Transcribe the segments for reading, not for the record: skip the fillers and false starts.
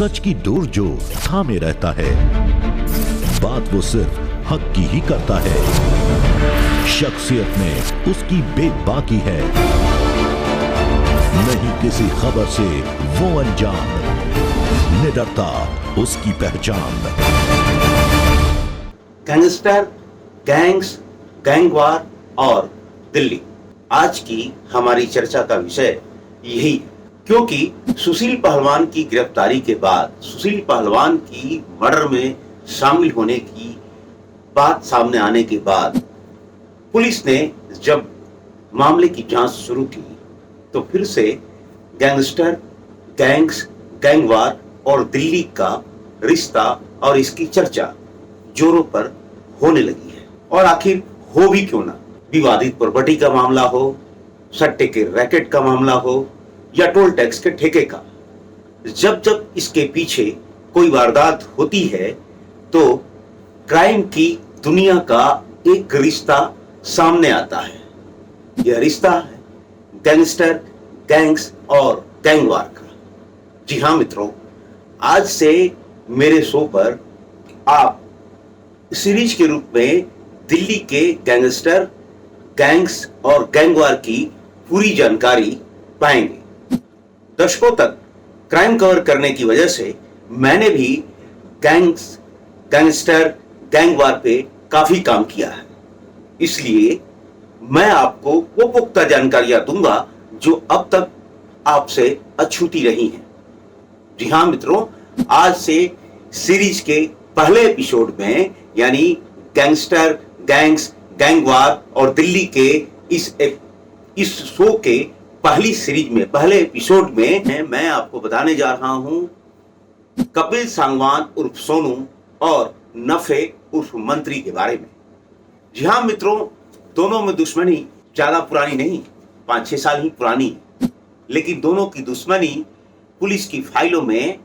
सच की डोर जो थामे रहता है, बात वो सिर्फ हक की ही करता है। शख्सियत में उसकी बेबाकी है, नहीं किसी खबर से वो अनजान, निडरता उसकी पहचान। गैंगस्टर, गैंग्स, गैंगवार और दिल्ली, आज की हमारी चर्चा का विषय यही है। क्योंकि सुशील पहलवान की गिरफ्तारी के बाद, सुशील पहलवान की मर्डर में शामिल होने की बात सामने आने के बाद पुलिस ने जब मामले की जांच शुरू की तो फिर से गैंगस्टर, गैंग्स, गैंगवार और दिल्ली का रिश्ता और इसकी चर्चा जोरों पर होने लगी है। और आखिर हो भी क्यों ना, विवादित प्रॉपर्टी का मामला हो, सट्टे के रैकेट का मामला हो या टोल टैक्स के ठेके का, जब जब इसके पीछे कोई वारदात होती है तो क्राइम की दुनिया का एक रिश्ता सामने आता है। यह रिश्ता है गैंगस्टर, गैंग्स और गैंगवार का। जी हाँ मित्रों, आज से मेरे शो पर आप सीरीज के रूप में दिल्ली के गैंगस्टर, गैंग्स और गैंगवार की पूरी जानकारी पाएंगे। दशकों तक क्राइम कवर करने की वजह से मैंने भी गैंग्स, गैंगस्टर, गैंगवार पे काफी काम किया है, इसलिए मैं आपको वो पुख्ता जानकारियां दूंगा जो अब तक आपसे अछूती रही हैं। जी हाँ मित्रों, आज से सीरीज के पहले एपिसोड में, यानी गैंगस्टर, गैंग्स, गैंगवार और दिल्ली के इस शो के पहली सीरीज में, पहले एपिसोड में मैं आपको बताने जा रहा हूं कपिल सांगवान उर्फ सोनू और नफे उर्फ मंत्री के बारे में। जी हाँ मित्रों, दोनों में दुश्मनी ज्यादा पुरानी नहीं, 5-6 साल ही पुरानी है, लेकिन दोनों की दुश्मनी पुलिस की फाइलों में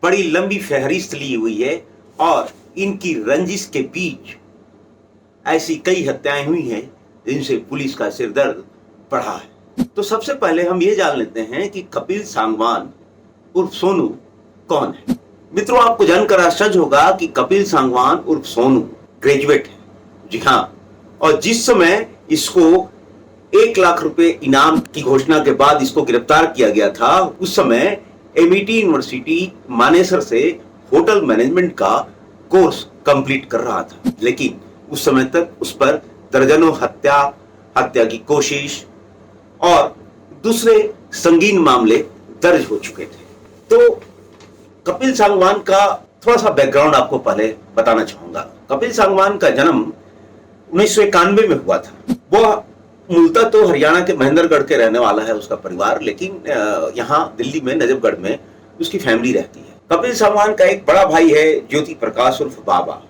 बड़ी लंबी फहरिस्त ली हुई है और इनकी रंजिश के बीच ऐसी कई हत्याएं हुई हैं जिनसे पुलिस का सिरदर्द बढ़ा है। तो सबसे पहले हम ये जान लेते हैं कि कपिल सांगवान उर्फ सोनू कौन है। मित्रों, आपको जानकर आश्चर्य होगा कि कपिल सांगवान उर्फ सोनू ग्रेजुएट है। जी हाँ, और जिस समय इसको 1 लाख रुपए इनाम की घोषणा के बाद इसको गिरफ्तार किया गया था, उस समय एमईटी यूनिवर्सिटी मानेसर से होटल मैनेजमेंट का कोर्स कंप्लीट कर रहा था, लेकिन उस समय तक उस पर दर्जनों हत्या की कोशिश और दूसरे संगीन मामले दर्ज हो चुके थे। तो कपिल सांगवान का थोड़ा सा बैकग्राउंड आपको पहले बताना चाहूंगा। कपिल सांगवान का जन्म 1991 में हुआ था। वह मूलतः तो हरियाणा के महेंद्रगढ़ के रहने वाला है उसका परिवार, लेकिन यहाँ दिल्ली में नजफगढ़ में उसकी फैमिली रहती है। कपिल सांगवान का एक बड़ा भाई है ज्योति प्रकाश उर्फ बाबा।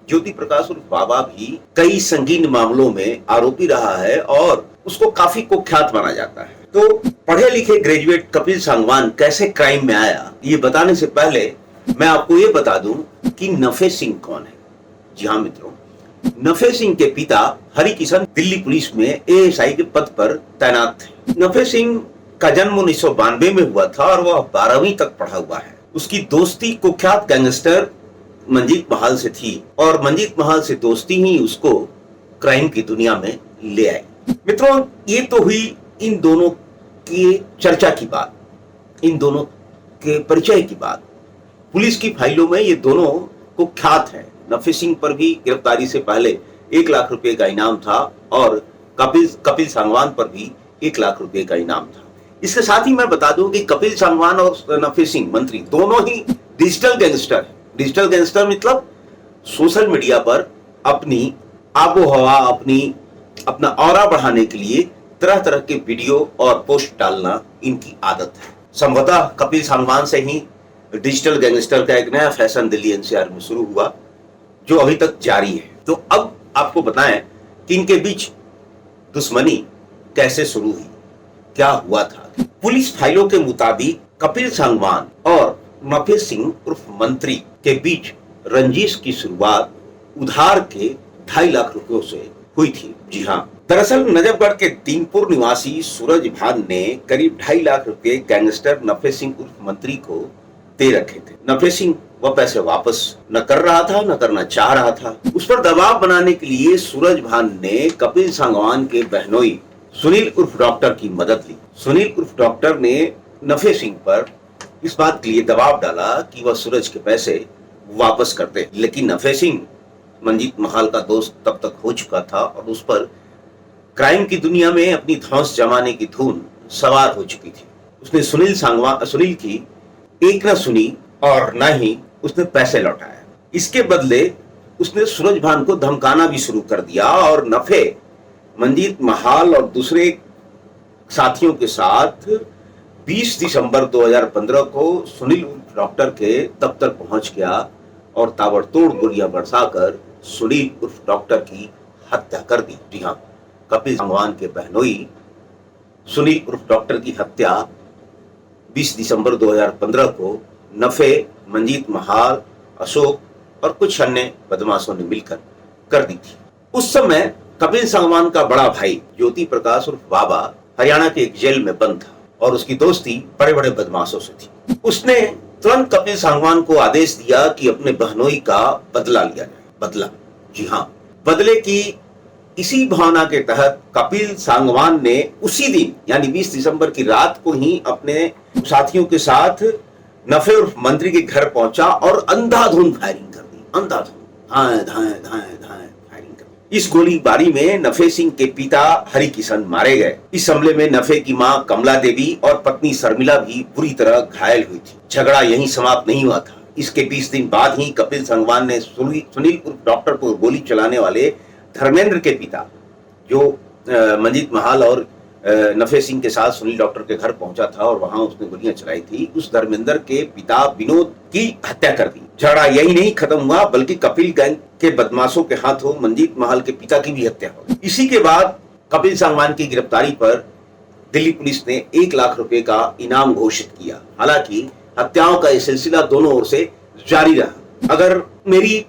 ज्योति प्रकाश उर्फ बाबा भी कई संगीन मामलों में आरोपी रहा है और उसको काफी कुख्यात माना जाता है। तो पढ़े लिखे ग्रेजुएट कपिल सांगवान कैसे क्राइम में आया, ये बताने से पहले मैं आपको ये बता दूं कि नफे सिंह कौन है। जी हाँ मित्रों, नफे सिंह के पिता हरि किशन दिल्ली पुलिस में एएसआई के पद पर तैनात थे। नफे सिंह का जन्म 1992 में हुआ था और वह 12वीं तक पढ़ा हुआ है। उसकी दोस्ती कुख्यात गैंगस्टर मंजीत महाल से थी और मंजीत महाल से दोस्ती ही उसको क्राइम की दुनिया में ले आई। मित्रों, ये तो हुई इन दोनों की चर्चा की बात, इन दोनों के परिचय की बात। पुलिस की फाइलों में ये दोनों कुख्यात हैं। नफे सिंह पर भी गिरफ्तारी से पहले 1 लाख रुपए का इनाम था और कपिल सांगवान पर भी 1 लाख रुपए का इनाम था। इसके साथ ही मैं बता दूं कि कपिल सांगवान और नफे सिंह मंत्री दोनों ही डिजिटल गैंगस्टर हैं। डिजिटल गैंगस्टर मतलब सोशल मीडिया पर अपनी आबोहवा, अपना ऑरा बढ़ाने के लिए तरह तरह के वीडियो और पोस्ट डालना इनकी आदत है। संभवतः कपिल सांगवान से ही डिजिटल गैंगस्टर का एक नया फैशन दिल्ली एनसीआर में शुरू हुआ, जो अभी तक जारी है। तो अब आपको बताएं कि इनके बीच दुश्मनी कैसे शुरू हुई, क्या हुआ था। पुलिस फाइलों के मुताबिक कपिल सांगवान और नफे सिंह उर्फ मंत्री के बीच रंजिश की शुरुआत उधार के 2.5 लाख रुपयों से हुई थी। जी हाँ, दरअसल नजफगढ़ के दीनपुर निवासी सूरज भान ने करीब 2.5 लाख रुपए गैंगस्टर नफे सिंह उर्फ मंत्री को दे रखे थे। नफे सिंह वह पैसे वापस न कर रहा था, न करना चाह रहा था। उस पर दबाव बनाने के लिए सूरजभान ने कपिल सांगवान के बहनोई सुनील उर्फ डॉक्टर की मदद ली। सुनील उर्फ डॉक्टर ने नफे सिंह पर इस बात के लिए दबाव डाला कि वह सूरज के पैसे वापस कर दे, लेकिन नफे सिंह मंजीत महाल का दोस्त तब तक हो चुका था और उस पर क्राइम की दुनिया में अपनी धौंस जमाने की धुन सवार हो चुकी थी। उसने सुनील की एक न सुनी और न ही उसने पैसे लौटाया। इसके बदले उसने सूरजभान को धमकाना भी शुरू कर दिया और नफे मंजीत महाल और दूसरे साथियों के साथ 20 दिसंबर 2015 को सुनील डॉक्टर के दफ्तर पहुंच गया और ताबड़तोड़ गोलियां बरसाकर सुनील उर्फ डॉक्टर की हत्या कर दी। जी हाँ, कपिल सांगवान के बहनोई सुनील उर्फ डॉक्टर की हत्या 20 दिसंबर 2015 को नफे, मंजीत महाल, अशोक और कुछ अन्य बदमाशों ने मिलकर कर दी थी। उस समय कपिल सांगवान का बड़ा भाई ज्योति प्रकाश उर्फ बाबा हरियाणा के एक जेल में बंद था और उसकी दोस्ती बड़े बड़े बदमाशों से थी। उसने तुरंत कपिल सांगवान को आदेश दिया कि अपने बहनोई का बदला लिया जाए। बदला, जी हाँ, बदले की इसी भावना के तहत कपिल सांगवान ने उसी दिन यानी 20 दिसंबर की रात को ही अपने साथियों के साथ नफे उर्फ मंत्री के घर पहुंचा और अंधाधुंध फायरिंग कर दी। अंधाधुंध धाए धाए धाए धाए फायरिंग कर दी। इस गोलीबारी में नफे सिंह के पिता हरिकिशन मारे गए। इस हमले में नफे की मां कमला देवी और पत्नी शर्मिला भी बुरी तरह घायल हुई थी। झगड़ा यहीं समाप्त नहीं हुआ था। इसके 20 दिन बाद ही कपिल सांगवान ने सुनील उर्फ डॉक्टर को गोली चलाने वाले धर्मेंद्र के पिता, जो मंजीत महाल और नफे सिंह के साथ सुनील डॉक्टर के घर पहुंचा था और वहां उसने गोलियां चलाई थी, उस धर्मेंद्र के पिता विनोद की हत्या कर दी। झगड़ा यही नहीं खत्म हुआ बल्कि कपिल गैंग के बदमाशों के हाथों मंजीत महाल के पिता की भी हत्या हो गई। इसी के बाद कपिल सांगवान की गिरफ्तारी पर दिल्ली पुलिस ने 1 लाख रुपए का इनाम घोषित किया। हालांकि हत्याओं का यह सिलसिला दोनों ओर से जारी रहा। अगर मेरी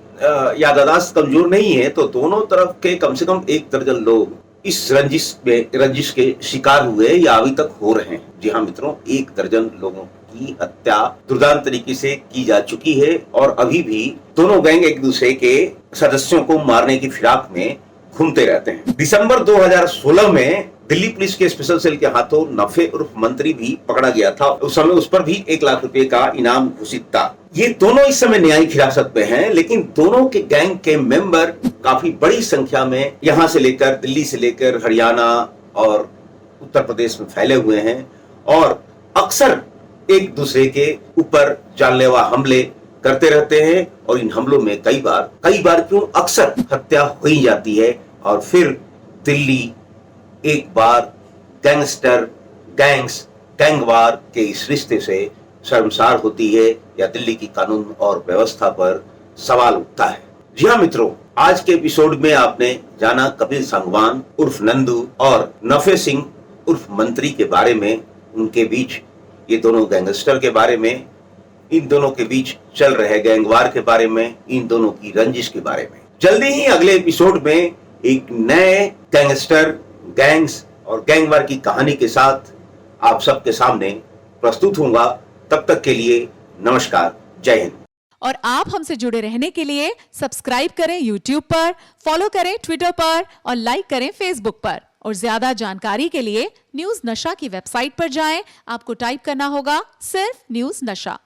याददाश्त कमजोर नहीं है तो दोनों तरफ के कम से कम 1 दर्जन लोग इस रंजिश के शिकार हुए या अभी तक हो रहे हैं। जी हाँ मित्रों, 1 दर्जन लोगों की हत्या दुर्दांत तरीके से की जा चुकी है और अभी भी दोनों गैंग एक दूसरे के सदस्यों को मारने की फिराक में घूमते रहते हैं। दिसंबर 2016 में दिल्ली पुलिस के स्पेशल सेल के हाथों नफे उर्फ मंत्री भी पकड़ा गया था। उस समय उस पर भी 1 लाख रुपए का इनाम घोषित था। ये दोनों इस समय न्यायिक हिरासत में हैं, लेकिन दोनों के गैंग के मेंबर काफी बड़ी संख्या में यहां से लेकर दिल्ली से लेकर हरियाणा और उत्तर प्रदेश में फैले हुए हैं और अक्सर एक दूसरे के ऊपर जानलेवा हमले करते रहते हैं और इन हमलों में कई बार क्यों अक्सर हत्या हो ही जाती है और फिर दिल्ली एक बार गैंगवार के इस रिश्ते से शर्मसार होती है या दिल्ली की कानून और व्यवस्था पर सवाल उठता है। जी हाँ मित्रों, आज के एपिसोड में आपने जाना कपिल सांगवान उर्फ नंदू और नफे सिंह उर्फ मंत्री के बारे में, उनके बीच ये दोनों गैंगस्टर के बारे में, इन दोनों के बीच चल रहे गैंगवार के बारे में, इन दोनों की रंजिश के बारे में। जल्दी ही अगले एपिसोड में एक नए गैंगस्टर, गैंग्स और गैंगवार की कहानी के साथ आप सबके सामने प्रस्तुत होऊंगा। तब तक के लिए नमस्कार, जय हिंद। और आप हमसे जुड़े रहने के लिए सब्सक्राइब करें YouTube पर, फॉलो करें Twitter पर और लाइक करें Facebook पर। और ज्यादा जानकारी के लिए न्यूज नशा की वेबसाइट पर जाएं। आपको टाइप करना होगा सिर्फ न्यूज नशा।